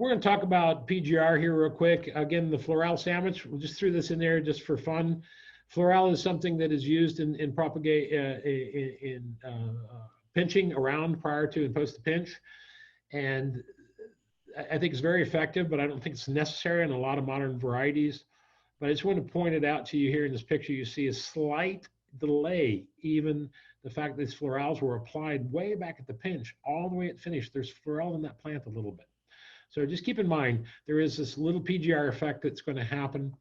We're going to talk about PGR here real quick. Again, the Florel sandwich, we'll just threw this in there just for fun. Florel is something that is used in propagate pinching around prior to and post the pinch. And I think it's very effective, but I don't think it's necessary in a lot of modern varieties. But I just want to point it out to you here in this picture. You see a slight delay, even the fact that these florals were applied way back at the pinch, all the way at finish. There's florel in that plant a little bit. So just keep in mind, there is this little PGR effect that's going to happen.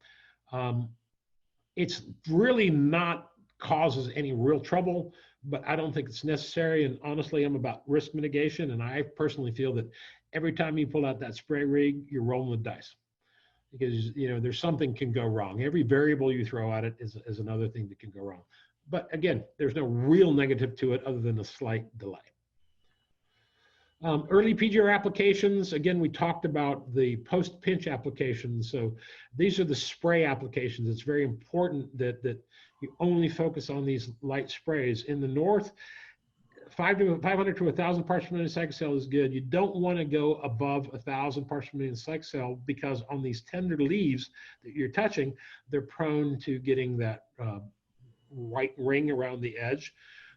It's really not causes any real trouble, but I don't think it's necessary. And honestly, I'm about risk mitigation. And I personally feel that every time you pull out that spray rig, you're rolling the dice, because there's something can go wrong. Every variable you throw at it is another thing that can go wrong. But again, there's no real negative to it other than a slight delay. Early PGR applications, again, we talked about the post-pinch applications. So these are the spray applications. It's very important that you only focus on these light sprays. In the north, 500 to 1,000 parts per million cycocell is good. You don't want to go above 1,000 parts per million cycocell, because on these tender leaves that you're touching, they're prone to getting that white ring around the edge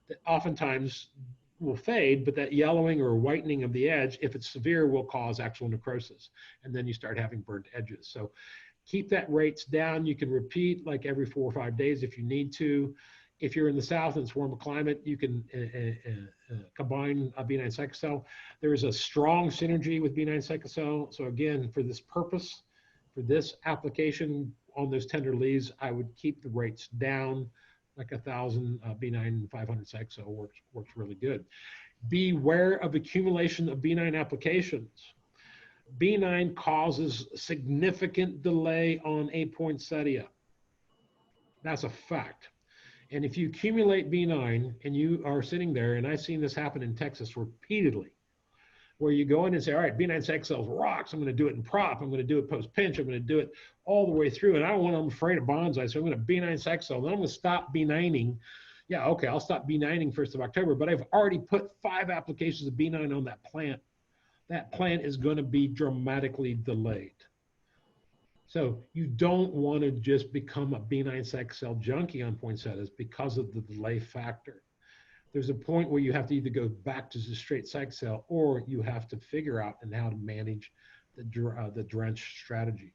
that oftentimes will fade, but that yellowing or whitening of the edge, if it's severe, will cause actual necrosis. And then you start having burnt edges. So keep that rates down. You can repeat like every 4 or 5 days if you need to. If you're in the south and it's warmer climate, you can combine B9 cycocell. There is a strong synergy with B9 cycocell. So again, for this purpose, for this application on those tender leaves, I would keep the rates down. Like 1,000 B9 500 cycocell works really good. Beware of accumulation of B9 applications. B9 causes significant delay on a poinsettia. That's a fact. And if you accumulate B9 and you are sitting there, and I've seen this happen in Texas repeatedly, where you go in and say, all right, B9 cycocell rocks. I'm going to do it in prop. I'm going to do it post-pinch. I'm going to do it all the way through. And I don't want, I'm afraid of bonsai, so I'm going to B9 cycocell. Then I'm going to stop B9ing. Yeah, okay, I'll stop B9ing 1st of October, but I've already put 5 applications of B9 on that plant. That plant is going to be dramatically delayed. So you don't want to just become a B9 cycocell junkie on poinsettias because of the delay factor. There's a point where you have to either go back to the straight cycocell, or you have to figure out how to manage the drench strategy.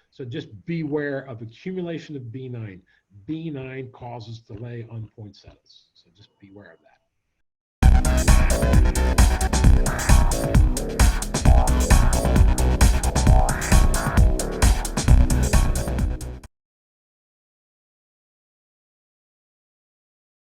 So just beware of accumulation of B9. B9 causes delay on poinsettias. So just beware of that.